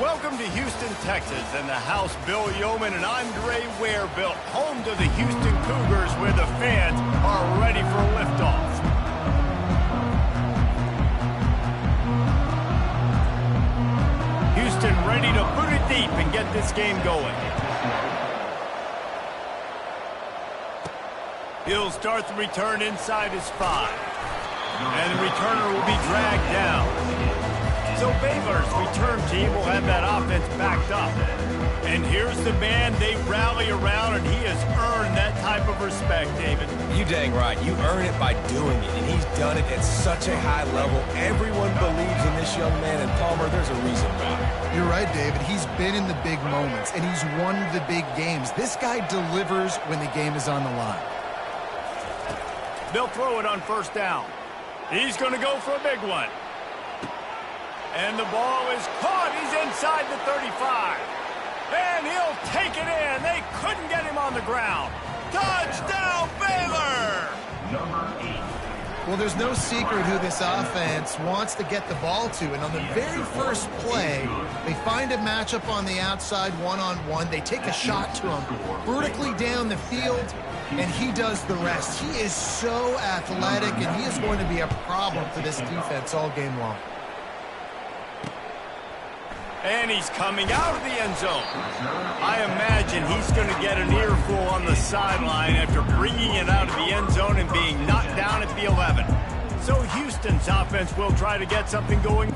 Welcome to Houston, Texas, and the house Bill Yeoman and Andre Ware built, home to the Houston Cougars, where the fans are ready for liftoff. Houston ready to put it deep and get this game going. He'll start the return inside his 5. And the returner will be dragged down. So Baylor's return team will have that offense backed up. And here's the man they rally around, and he has earned that type of respect, David. You dang right. You earn it by doing it, and he's done it at such a high level. Everyone believes in this young man, and Palmer, there's a reason why. You're right, David. He's been in the big moments, and he's won the big games. This guy delivers when the game is on the line. They'll throw it on first down. He's going to go for a big one. And the ball is caught. He's inside the 35. And he'll take it in. They couldn't get him on the ground. Touchdown, Baylor! Well, there's no secret who this offense wants to get the ball to. And on the very first play, they find a matchup on the outside one-on-one. They take a shot to him vertically down the field, and he does the rest. He is so athletic, and he is going to be a problem for this defense all game long. And he's coming out of the end zone. I imagine he's going to get an earful on the sideline after bringing it out of the end zone and being knocked down at the 11. So Houston's offense will try to get something going.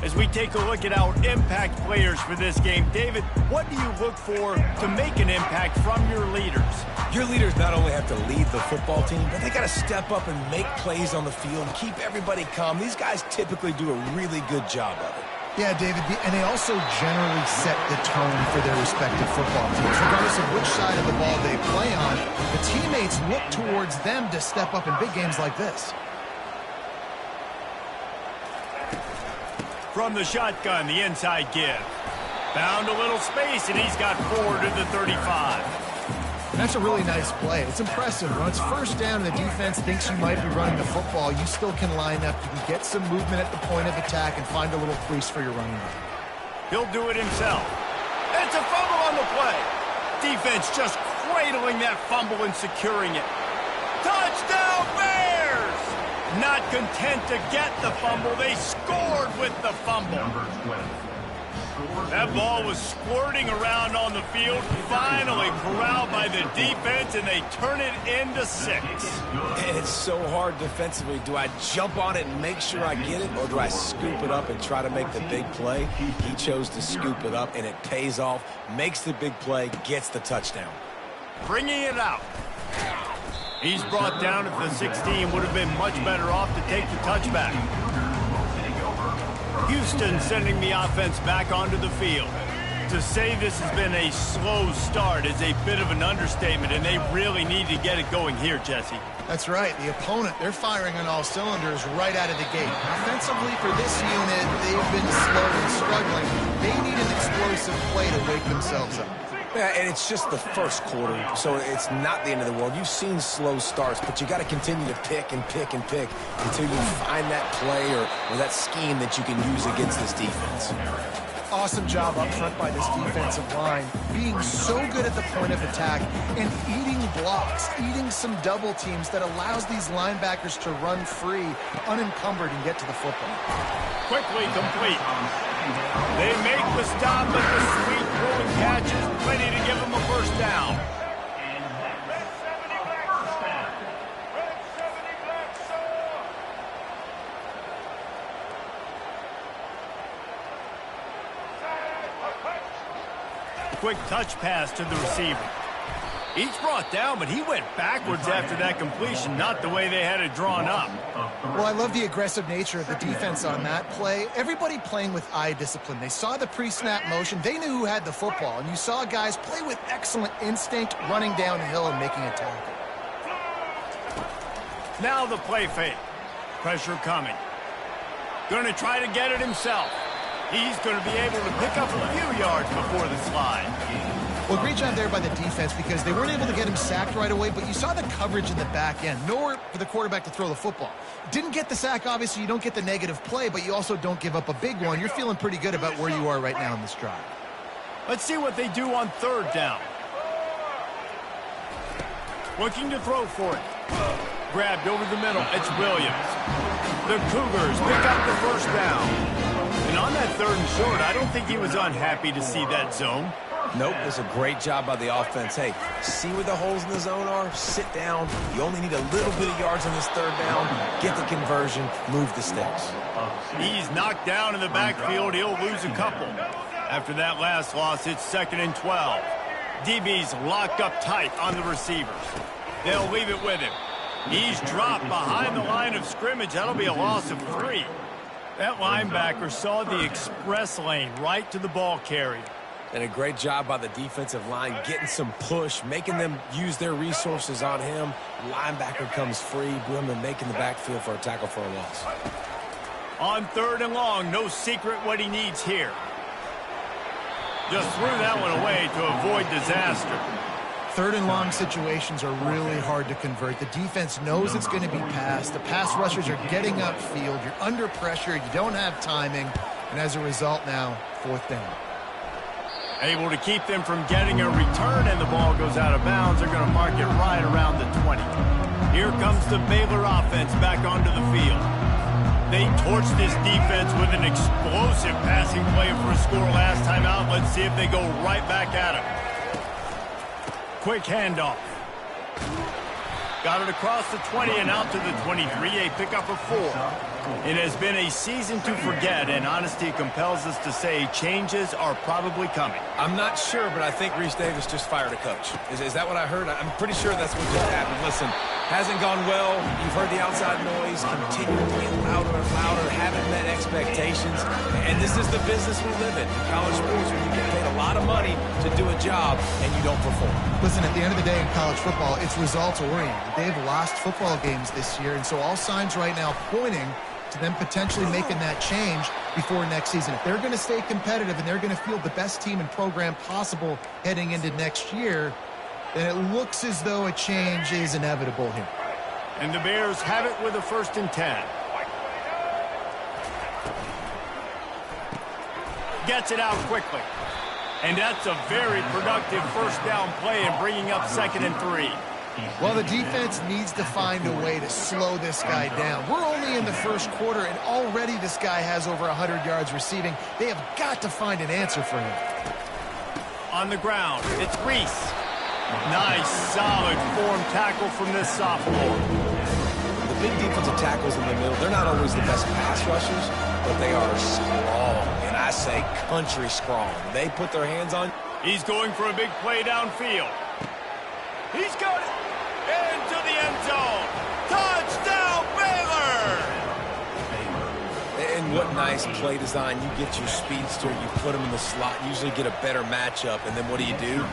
As we take a look at our impact players for this game, David, what do you look for to make an impact from your leaders? Your leaders not only have to lead the football team, but they got to step up and make plays on the field, keep everybody calm. These guys typically do a really good job of it. Yeah, David, and they also generally set the tone for their respective football teams. Regardless of which side of the ball they play on, the teammates look towards them to step up in big games like this. From the shotgun, the inside give. Found a little space, and he's got 4 to the 35. That's a really nice play. It's impressive. When it's first down and the defense thinks you might be running the football, you still can line up. You can get some movement at the point of attack and find a little crease for your running back. He'll do it himself. It's a fumble on the play. Defense just cradling that fumble and securing it. Touchdown, Bears! Not content to get the fumble, they scored with the fumble. That ball was squirting around on the field, finally corralled by the defense, and they turn it into 6. And it's so hard defensively. Do I jump on it and make sure I get it, or do I scoop it up and try to make the big play? He chose to scoop it up, and it pays off, makes the big play, gets the touchdown. Bringing it out. He's brought down at the 16. Would have been much better off to take the touchback. Houston sending the offense back onto the field. To say this has been a slow start is a bit of an understatement, and they really need to get it going here, Jesse. That's right. The opponent, they're firing on all cylinders right out of the gate. Offensively for this unit, they've been slow and struggling. They need an explosive play to wake themselves up. Yeah, and it's just the first quarter, so it's not the end of the world. You've seen slow starts, but you got to continue to pick and pick and pick until you find that play or that scheme that you can use against this defense. Awesome job up front by this defensive line, being so good at the point of attack and eating blocks, eating some double teams that allows these linebackers to run free, unencumbered, and get to the football. Quickly complete. They make the stop, but the sweet throwing catch is plenty to give them a first down. Quick touch pass to the receiver. He's brought down, but he went backwards after that completion, not the way they had it drawn up. Well, I love the aggressive nature of the defense on that play. Everybody playing with eye discipline. They saw the pre-snap motion. They knew who had the football, and you saw guys play with excellent instinct, running downhill and making a tackle. Now the play fake. Pressure coming. Going to try to get it himself. He's going to be able to pick up a few yards before the slide. Well, great job there by the defense because they weren't able to get him sacked right away, but you saw the coverage in the back end. Nowhere for the quarterback to throw the football. Didn't get the sack, obviously. You don't get the negative play, but you also don't give up a big one. You're feeling pretty good about where you are right now in this drive. Let's see what they do on third down. Looking to throw for it. Grabbed over the middle. It's Williams. The Cougars pick up the first down. And on that third and short, I don't think he was unhappy to see that zone. Nope, it's a great job by the offense. Hey, see where the holes in the zone are? Sit down. You only need a little bit of yards on this third down. Get the conversion. Move the sticks. He's knocked down in the backfield. He'll lose a couple. After that last loss, it's 2nd and 12. DB's locked up tight on the receivers. They'll leave it with him. He's dropped behind the line of scrimmage. That'll be a loss of 3. That linebacker saw the express lane right to the ball carrier. And a great job by the defensive line, getting some push, making them use their resources on him. Linebacker comes free, boom, and making the backfield for a tackle for a loss. On third and long, no secret what he needs here. Just threw that one away to avoid disaster. Third and long situations are really hard to convert. The defense knows it's going to be passed. The pass rushers are getting upfield. You're under pressure. You don't have timing. And as a result now, 4th down. Able to keep them from getting a return, and the ball goes out of bounds. They're going to mark it right around the 20. Here comes the Baylor offense back onto the field. They torched this defense with an explosive passing play for a score last time out. Let's see if they go right back at him. Quick handoff. Got it across the 20 and out to the 23. A pickup of 4. It has been a season to forget, and honesty compels us to say changes are probably coming. I'm not sure, but I think Reese Davis just fired a coach. Is that what I heard? I'm pretty sure that's what just happened. Listen, hasn't gone well. You've heard the outside noise. Continuing to get louder and louder. Haven't met expectations. And this is the business we live in. College sports, when you get paid a lot of money to do a job and you don't perform. Listen, at the end of the day in college football, it's results-oriented. They've lost football games this year, and so all signs right now pointing to them potentially making that change before next season. If they're going to stay competitive and they're going to field the best team and program possible heading into next year, then it looks as though a change is inevitable here. And the Bears have it with a 1st and 10. Gets it out quickly. And that's a very productive first down play and bringing up 2nd and 3. Well, the defense needs to find a way to slow this guy down. We're only in the first quarter, and already this guy has over 100 yards receiving. They have got to find an answer for him. On the ground, it's Reese. Nice, solid form tackle from this sophomore. The big defensive tackles in the middle, they're not always the best pass rushers, but they are strong, and I say country strong. They put their hands on. He's going for a big play downfield. He's got it into the end zone. Touchdown, Baylor! And what nice play design. You get your speedster, you put him in the slot, usually get a better matchup, and then what do? You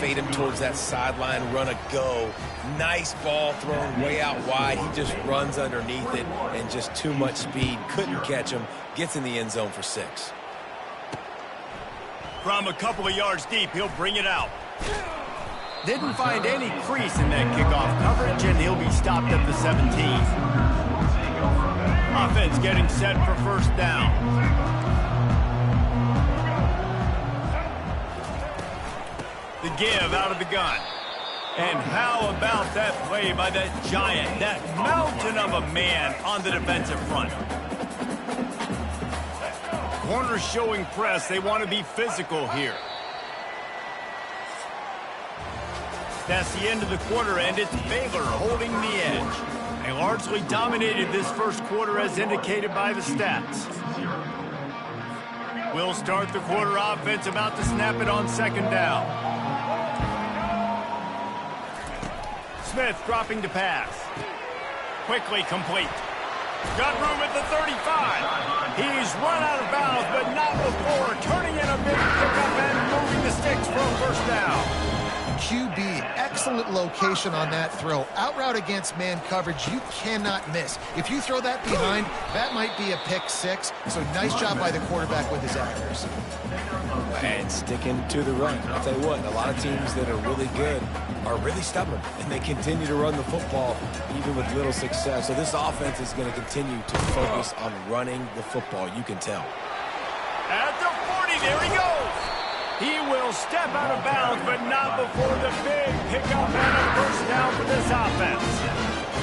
fade him towards that sideline, run a go. Nice ball thrown way out wide. He just runs underneath it, and just too much speed. Couldn't catch him. Gets in the end zone for 6. From a couple of yards deep, he'll bring it out. Didn't find any crease in that kickoff coverage, and he'll be stopped at the 17. Offense getting set for first down. The give out of the gun. And how about that play by that giant, that mountain of a man on the defensive front? Corners showing press. They want to be physical here. That's the end of the quarter, and it's Baylor holding the edge. They largely dominated this first quarter as indicated by the stats. We'll start the quarter offense, about to snap it on 2nd down. Smith dropping to pass. Quickly complete. Got room at the 35. He's run out of bounds, but not before turning in a big pickup and moving the sticks for a first down. QB, excellent location on that throw. Out route against man coverage, you cannot miss. If you throw that behind, that might be a pick six. So nice job by the quarterback with his accuracy. And sticking to the run. I'll tell you what, a lot of teams that are really good are really stubborn, and they continue to run the football even with little success. So this offense is going to continue to focus on running the football. You can tell. At the 40, there he goes. He will step out of bounds, but not before the big pickup and a first down for this offense.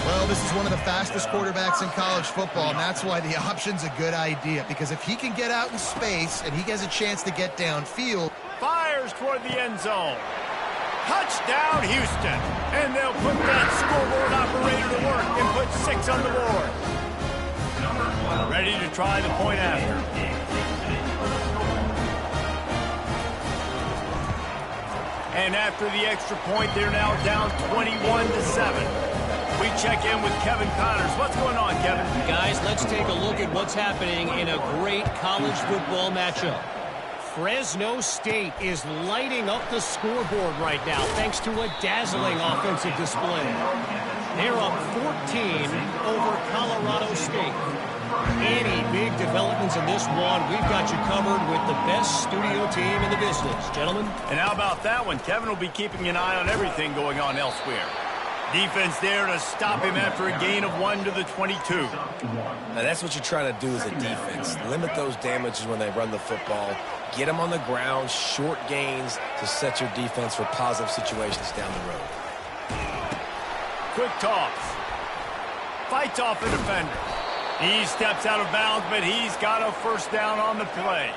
Well, this is one of the fastest quarterbacks in college football, and that's why the option's a good idea, because if he can get out in space and he has a chance to get downfield. Fires toward the end zone. Touchdown, Houston. And they'll put that scoreboard operator to work and put 6 on the board. Ready to try the point after. And after the extra point, they're now down 21-7. We check in with Kevin Connors. What's going on, Kevin? Guys, let's take a look at what's happening in a great college football matchup. Fresno State is lighting up the scoreboard right now thanks to a dazzling offensive display. They're up 14 over Colorado State. Any big developments in this one, we've got you covered with the best studio team in the business, gentlemen. And how about that one? Kevin will be keeping an eye on everything going on elsewhere. Defense there to stop him after a gain of 1 to the 22. Now that's what you're trying to do as a defense. Limit those damages when they run the football. Get them on the ground, short gains to set your defense for positive situations down the road. Quick toss. Fights off the defender. He steps out of bounds, but he's got a first down on the play.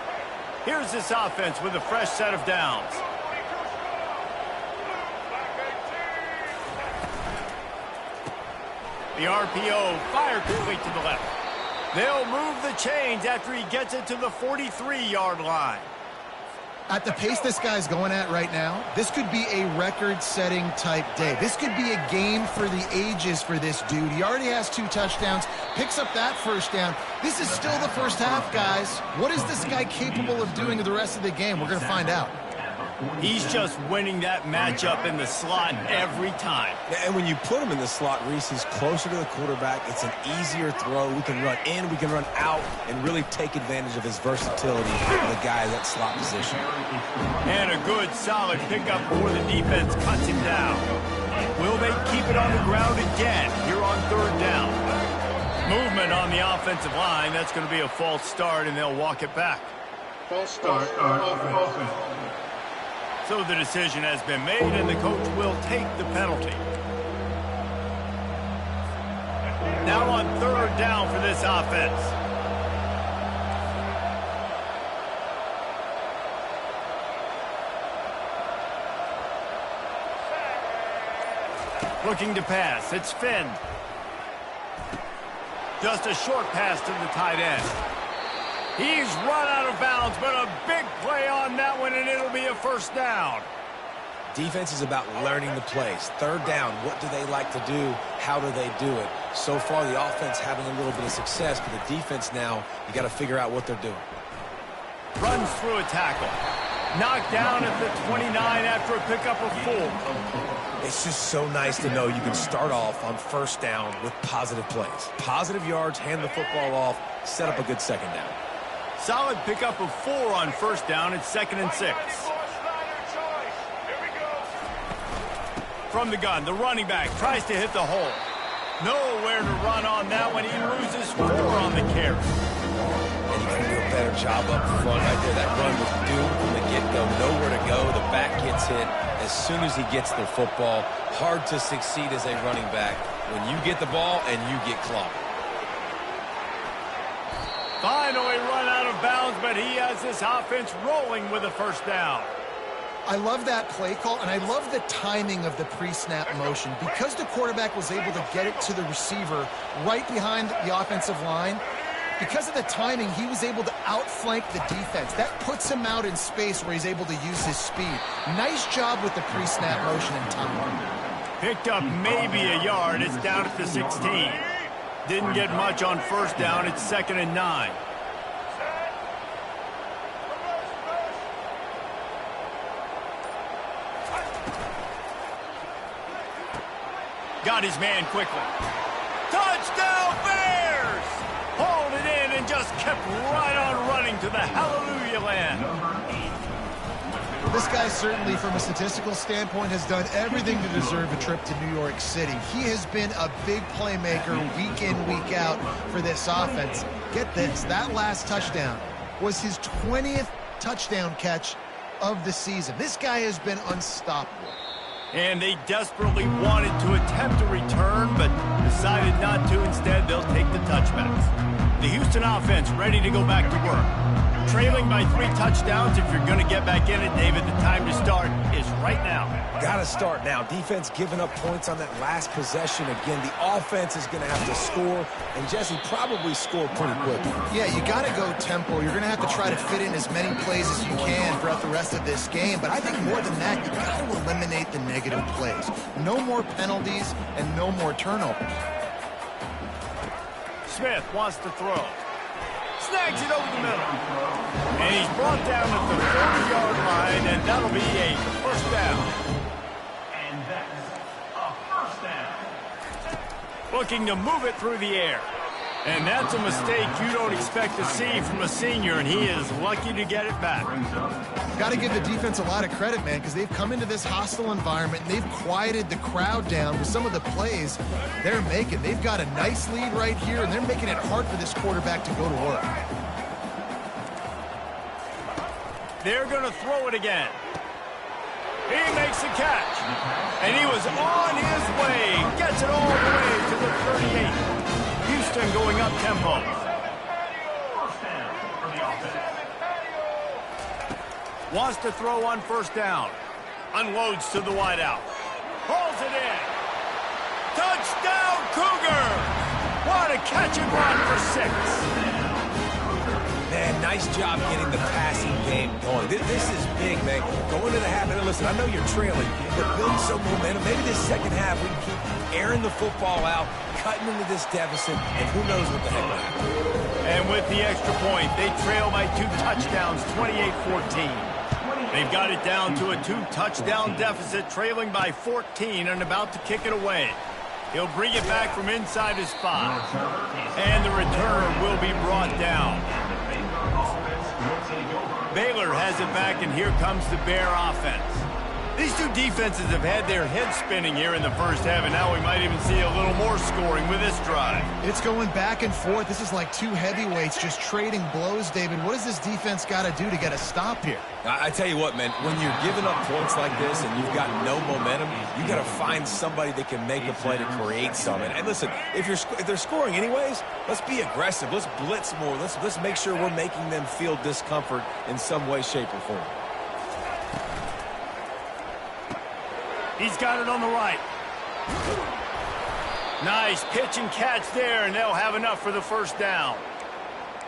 Here's this offense with a fresh set of downs. The RPO fired complete to the left. They'll move the chains after he gets it to the 43-yard line. At the pace this guy's going at right now, this could be a record-setting type day. This could be a game for the ages for this dude. He already has 2 touchdowns, picks up that first down. This is still the first half, guys. What is this guy capable of doing the rest of the game? We're going to find out. He's just winning that matchup in the slot every time. And when you put him in the slot, Reese, he's closer to the quarterback. It's an easier throw. We can run in, we can run out, and really take advantage of his versatility of the guy in that slot position. And a good, solid pickup before the defense cuts him down. Will they keep it on the ground again here on 3rd down? Movement on the offensive line. That's going to be a false start, and they'll walk it back. False start, offense. So the decision has been made, and the coach will take the penalty. Now on 3rd down for this offense. Looking to pass. It's Finn. Just a short pass to the tight end. He's run out of bounds, but a big play on that one, and it'll be a first down. Defense is about learning the plays. 3rd down, what do they like to do? How do they do it? So far, the offense having a little bit of success, but the defense now, you got to figure out what they're doing. Runs through a tackle. Knocked down at the 29 after a pickup of 4. It's just so nice to know you can start off on 1st down with positive plays. Positive yards, hand the football off, set up a good 2nd down. Solid pickup of 4 on 1st down. It's 2nd and 6. From the gun, the running back tries to hit the hole. Nowhere to run on that one. He loses 4 on the carry. And you got to do a better job up front right there. That run was doomed from the get-go. Nowhere to go. The back gets hit as soon as he gets the football. Hard to succeed as a running back when you get the ball and you get clobbered. Finally run out of bounds, but he has this offense rolling with a first down. I love that play call, and I love the timing of the pre-snap motion. Because the quarterback was able to get it to the receiver right behind the offensive line, because of the timing, he was able to outflank the defense. That puts him out in space where he's able to use his speed. Nice job with the pre-snap motion and timing. Picked up maybe a yard. It's down at the 16. Didn't get much on first down. It's 2nd and 9. Got his man quickly. Touchdown Bears! Hauled it in and just kept right on running to the hallelujah land. This guy certainly, from a statistical standpoint, has done everything to deserve a trip to New York City. He has been a big playmaker week in, week out for this offense. Get this, that last touchdown was his 20th touchdown catch of the season. This guy has been unstoppable. And they desperately wanted to attempt a return, but decided not to. Instead, they'll take the touchbacks. The Houston offense ready to go back to work. Trailing by 3 touchdowns. If you're going to get back in it, David, the time to start is right now. Got to start now. Defense giving up points on that last possession. Again, the offense is going to have to score, and Jesse probably score pretty quickly. Yeah, you got to go tempo. You're going to have to try to fit in as many plays as you can throughout the rest of this game. But I think more than that, you got to eliminate the negative plays. No more penalties and no more turnovers. Smith wants to throw. Snags it over the middle. And he's brought down at the 40-yard line, and that'll be a first down. And that's a first down. Looking to move it through the air. And that's a mistake you don't expect to see from a senior, and he is lucky to get it back. Got to give the defense a lot of credit, man, because they've come into this hostile environment and they've quieted the crowd down with some of the plays they're making. They've got a nice lead right here, and they're making it hard for this quarterback to go to work. They're going to throw it again. He makes the catch. And he was on his way. Gets it all the way to the 38. Houston going up tempo. Wants to throw on first down. Unloads to the wideout. Hauls it in. Touchdown Cougars! What a catch and run for 6. Man, nice job getting the passing game going. This is big, man. Going to the half, and listen, I know you're trailing, but building some momentum. Maybe this second half we can keep airing the football out, cutting into this deficit, and who knows what the heck will happen. And with the extra point, they trail by 2 touchdowns, 28-14. They've got it down to a 2-touchdown deficit, trailing by 14 and about to kick it away. He'll bring it back from inside his 5. And the returner will be brought down. Baylor has it back, and here comes the Bear offense. These two defenses have had their heads spinning here in the first half, and now we might even see a little more scoring with this drive. It's going back and forth. This is like two heavyweights just trading blows, David. What does this defense got to do to get a stop here? I tell you what, man, when you're giving up points like this and you've got no momentum, you got to find somebody that can make a play to create some. And listen, if they're scoring anyways, let's be aggressive. Let's blitz more. Let's make sure we're making them feel discomfort in some way, shape, or form. He's got it on the right. Nice pitch and catch there, and they'll have enough for the first down.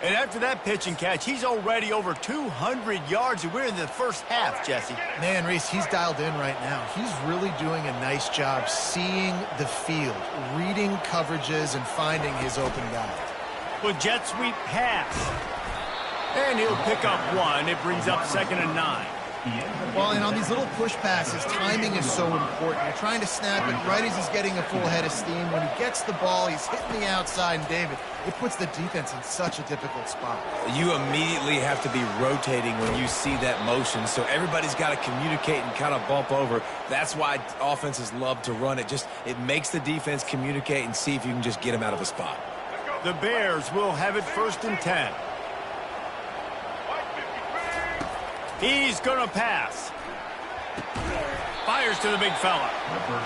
And after that pitch and catch, he's already over 200 yards, and we're in the first half, Jesse. Man, Reese, he's dialed in right now. He's really doing a nice job seeing the field, reading coverages, and finding his open guy. With jet sweep pass. And he'll pick up 1. It brings up 2nd and 9. Well, and on these little push passes, timing is so important. You're trying to snap it right as he's getting a full head of steam. When he gets the ball, he's hitting the outside, and David, it puts the defense in such a difficult spot. You immediately have to be rotating when you see that motion, so everybody's got to communicate and kind of bump over. That's why offenses love to run it. It makes the defense communicate and see if you can just get him out of a spot. The Bears will have it 1st and 10. He's going to pass. Fires to the big fella.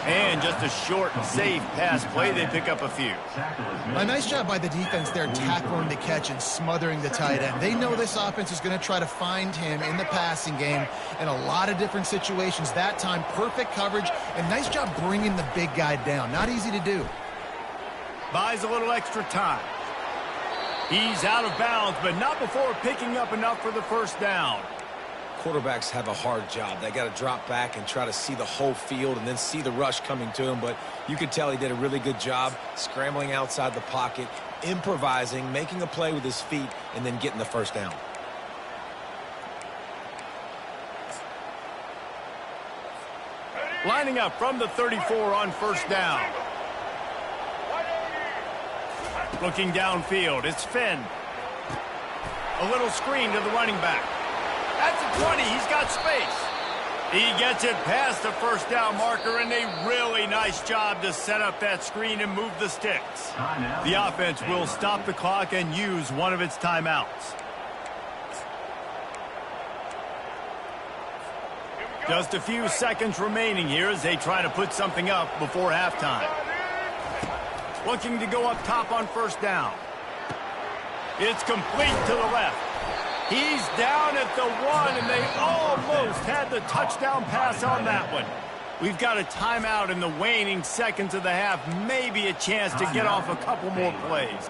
And just a short and safe pass play. They pick up a few. A nice job by the defense there tackling the catch and smothering the tight end. They know this offense is going to try to find him in the passing game in a lot of different situations. That time, perfect coverage, and nice job bringing the big guy down. Not easy to do. Buys a little extra time. He's out of bounds, but not before picking up enough for the first down. quarterbacks have a hard job. They got to drop back and try to see the whole field and then see the rush coming to him. But you could tell he did a really good job scrambling outside the pocket, improvising, making a play with his feet, and then getting the first down. Lining up from the 34 on first down. Looking downfield, it's Finn. A little screen to the running back. At the 20, he's got space. He gets it past the first down marker, and a really nice job to set up that screen and move the sticks. The offense will stop the clock and use one of its timeouts. Just a few seconds remaining here as they try to put something up before halftime. Looking to go up top on first down. It's complete to the left. He's down at the 1, and they almost had the touchdown pass on that one. We've got a timeout in the waning seconds of the half. Maybe a chance to get off a couple more plays.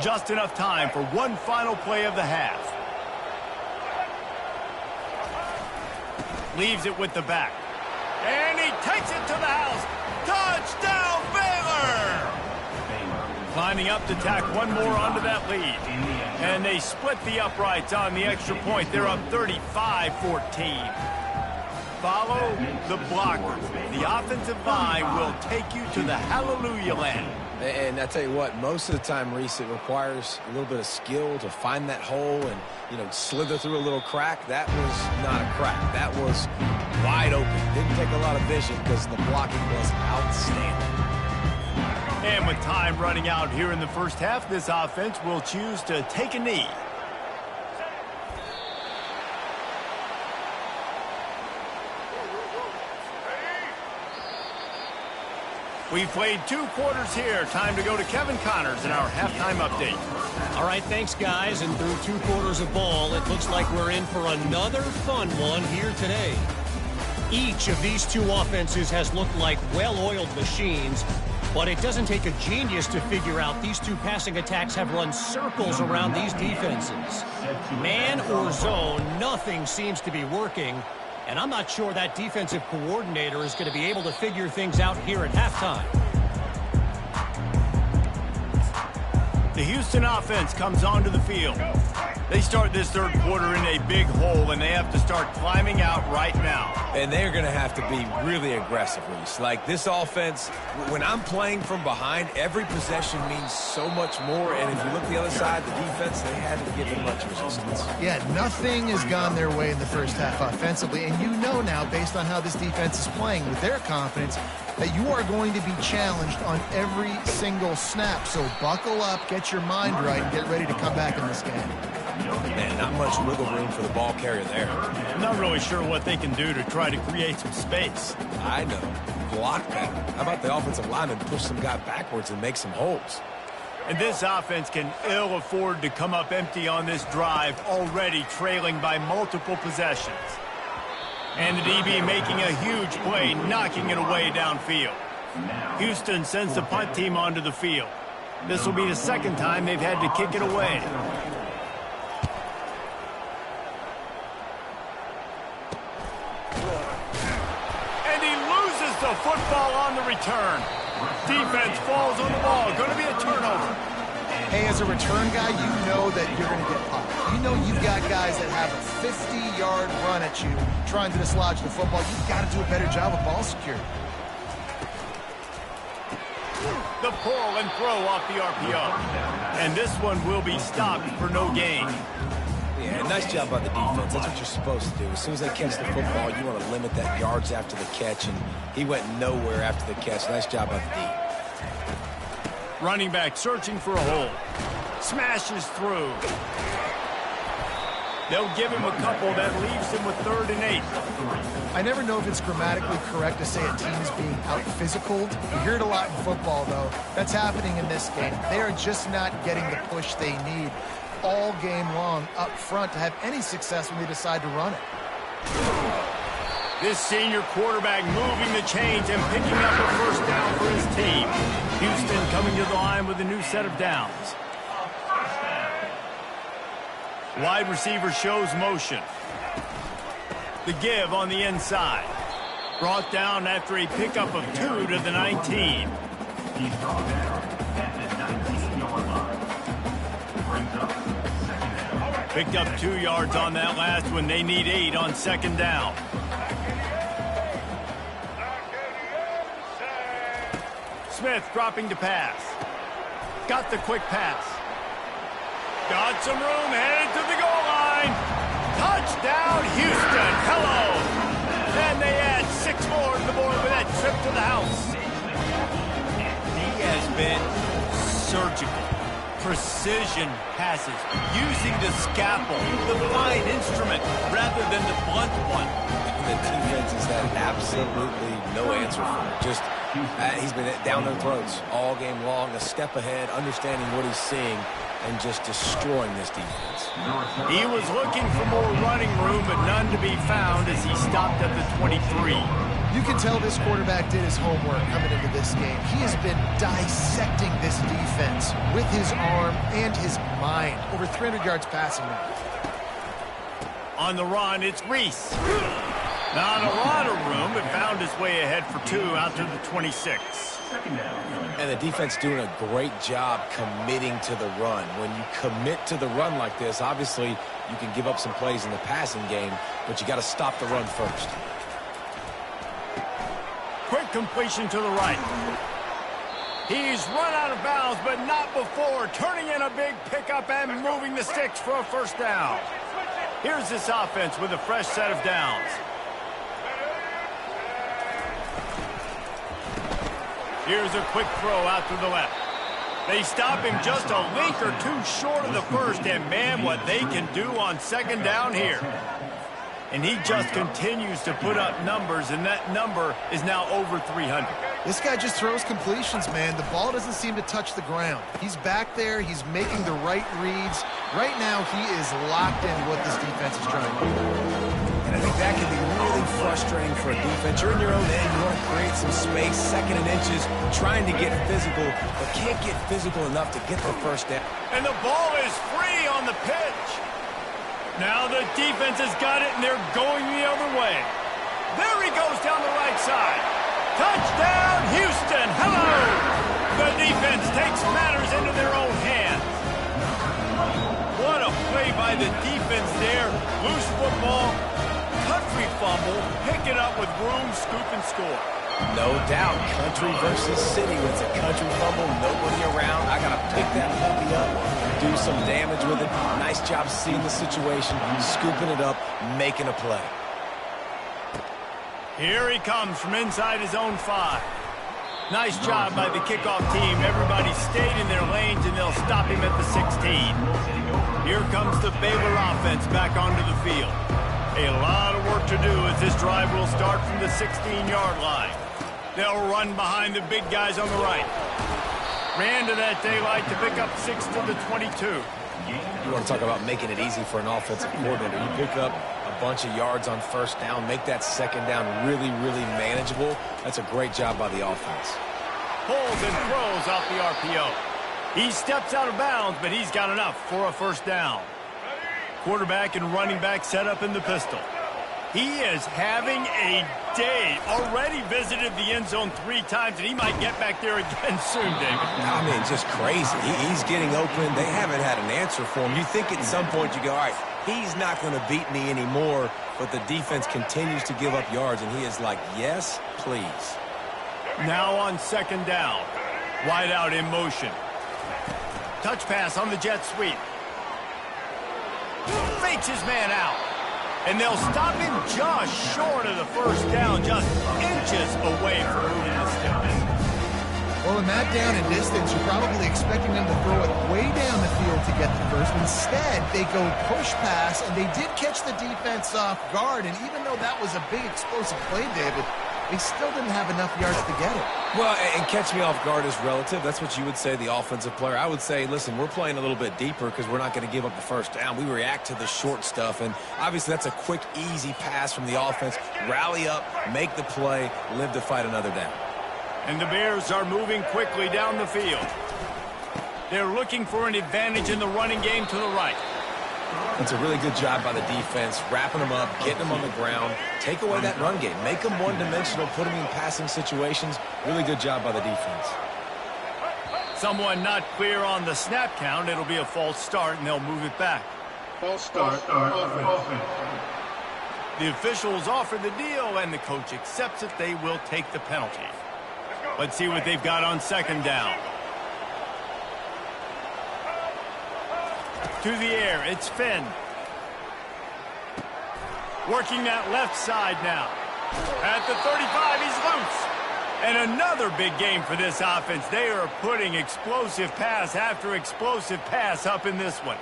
Just enough time for one final play of the half. Leaves it with the back. And he takes it to the house. Touchdown, Baylor! Lining up to tack one more onto that lead. And they split the uprights on the extra point. They're up 35-14. Follow the blocker. The offensive line will take you to the hallelujah land. And I tell you what, most of the time, Reese, it requires a little bit of skill to find that hole and, slither through a little crack. That was not a crack. That was wide open. Didn't take a lot of vision because the blocking was outstanding. And with time running out here in the first half, this offense will choose to take a knee. We've played 2 quarters here. Time to go to Kevin Connors in our halftime update. All right, thanks, guys. And through 2 quarters of ball, it looks like we're in for another fun one here today. Each of these 2 offenses has looked like well-oiled machines, but it doesn't take a genius to figure out these 2 passing attacks have run circles around these defenses. Man or zone, nothing seems to be working. And I'm not sure that defensive coordinator is going to be able to figure things out here at halftime. The Houston offense comes onto the field. They start this third quarter in a big hole, and they have to start climbing out right now. And they're going to have to be really aggressive, Reese. Like this offense, when I'm playing from behind, every possession means so much more. And if you look the other side, the defense, they haven't given much resistance. Yeah, nothing has gone their way in the first half offensively. And you know now, based on how this defense is playing with their confidence, that you are going to be challenged on every single snap. So buckle up, get your mind right, and get ready to come back in this game. Man, not much wiggle room for the ball carrier there. I'm not really sure what they can do to try to create some space. I know. Block better. How about the offensive lineman push some guy backwards and make some holes? And this offense can ill afford to come up empty on this drive, already trailing by multiple possessions. And the DB making a huge play, knocking it away downfield. Houston sends the punt team onto the field. This will be the second time they've had to kick it away. And he loses the football on the return. Defense falls on the ball. Going to be a turnover. Hey, as a return guy, you know that you're going to get popped. You know you've got guys that have a 50-yard run at you trying to dislodge the football. You've got to do a better job of ball security. The pull and throw off the RPO. And this one will be stopped for no gain. Yeah, nice job by the defense. That's what you're supposed to do. As soon as they catch the football, you want to limit that yards after the catch, and he went nowhere after the catch. Nice job by the D. Running back searching for a hole. Smashes through. They'll give him a couple. That leaves him with 3rd and 8. I never know if it's grammatically correct to say a team is being out-physicaled. You hear it a lot in football, though. That's happening in this game. They are just not getting the push they need all game long up front to have any success when they decide to run it. This senior quarterback moving the chains and picking up a first down for his team. Houston coming to the line with a new set of downs. Wide receiver shows motion. The give on the inside. Brought down after a pickup of 2 to the 19. He's brought down at the 19-yard line. Brings up second down. Picked up 2 yards on that last one. They need 8 on second down. Smith dropping to pass. Got the quick pass. Got some room, headed to the goal line. Touchdown, Houston. Hello. And they add 6 more to the board with that trip to the house. He has been surgical. Precision passes. Using the scalpel, the fine instrument, rather than the blunt one. The defense has had absolutely no answer for it. Just, he's been down their throats all game long, a step ahead, understanding what he's seeing, and just destroying this defense. He was looking for more running room, but none to be found as he stopped at the 23. You can tell this quarterback did his homework coming into this game. He has been dissecting this defense with his arm and his mind. Over 300 yards passing now. On the run, it's Reese. Not a lot of room, but found his way ahead for 2 out to the 26. And the defense doing a great job committing to the run. When you commit to the run like this, obviously you can give up some plays in the passing game, but you got to stop the run first. Quick completion to the right. He's run out of bounds, but not before turning in a big pickup and moving the sticks for a first down. Here's this offense with a fresh set of downs. Here's a quick throw out to the left. They stop him just a link or 2 short of the first, and man, what they can do on second down here. And he just continues to put up numbers, and that number is now over 300. This guy just throws completions, man. The ball doesn't seem to touch the ground. He's back there. He's making the right reads. Right now, he is locked in what this defense is trying to do. And I think that can be really frustrating for a defense. You're in your own end. You want to create some space, second and inches, trying to get physical, but can't get physical enough to get the first down. And the ball is free on the pitch. Now the defense has got it, and they're going the other way. There he goes down the right side. Touchdown, Houston. Hello. The defense takes matters into their own hands. What a play by the defense there. Loose football, country fumble, pick it up with room, scoop, and score. No doubt, country versus city. When it's a country fumble, nobody around. I got to pick that puppy up, do some damage with it. Nice job seeing the situation, scooping it up, making a play. Here he comes from inside his own 5. Nice job by the kickoff team. Everybody stayed in their lanes, and they'll stop him at the 16. Here comes the Baylor offense back onto the field. A lot of work to do as this drive will start from the 16-yard line. They'll run behind the big guys on the right. Ran to that daylight to pick up 6 to the 22. You want to talk about making it easy for an offensive coordinator. You pick up a bunch of yards on first down, make that second down really, really manageable. That's a great job by the offense. Pulls and throws off the RPO. He steps out of bounds, but he's got enough for a first down. Quarterback and running back set up in the pistol. He is having a day. Already visited the end zone 3 times, and he might get back there again soon, David. I mean, just crazy. He's getting open. They haven't had an answer for him. You think at some point you go, all right, he's not going to beat me anymore, but the defense continues to give up yards, and he is like, yes, please. Now on second down. Wide out in motion. Touch pass on the jet sweep. Fakes his man out. And they'll stop him just short of the first down, just inches away from moving the sticks. Well, in that down and distance, you're probably expecting them to throw it way down the field to get the first. Instead, they go push pass, and they did catch the defense off guard. And even though that was a big explosive play, David, He still didn't have enough yards to get it. Well, and catch me off guard is relative. That's what you would say, the offensive player. I would say, listen, we're playing a little bit deeper because we're not going to give up the first down. We react to the short stuff, and obviously that's a quick, easy pass from the offense. Rally up, make the play, live to fight another down. And the Bears are moving quickly down the field. They're looking for an advantage in the running game to the right. It's a really good job by the defense, wrapping them up, getting them on the ground. Take away that run game. Make them one-dimensional, put them in passing situations. Really good job by the defense. Someone not clear on the snap count. It'll be a false start, and they'll move it back. False start. Offense. The officials offer the deal, and the coach accepts it. They will take the penalty. Let's see what they've got on second down. To the air, it's Finn. Working that left side now. At the 35, he's loose. And another big game for this offense. They are putting explosive pass after explosive pass up in this one.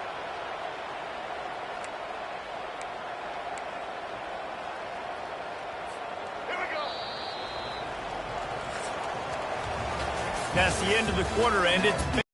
That's the end of the quarter, and it's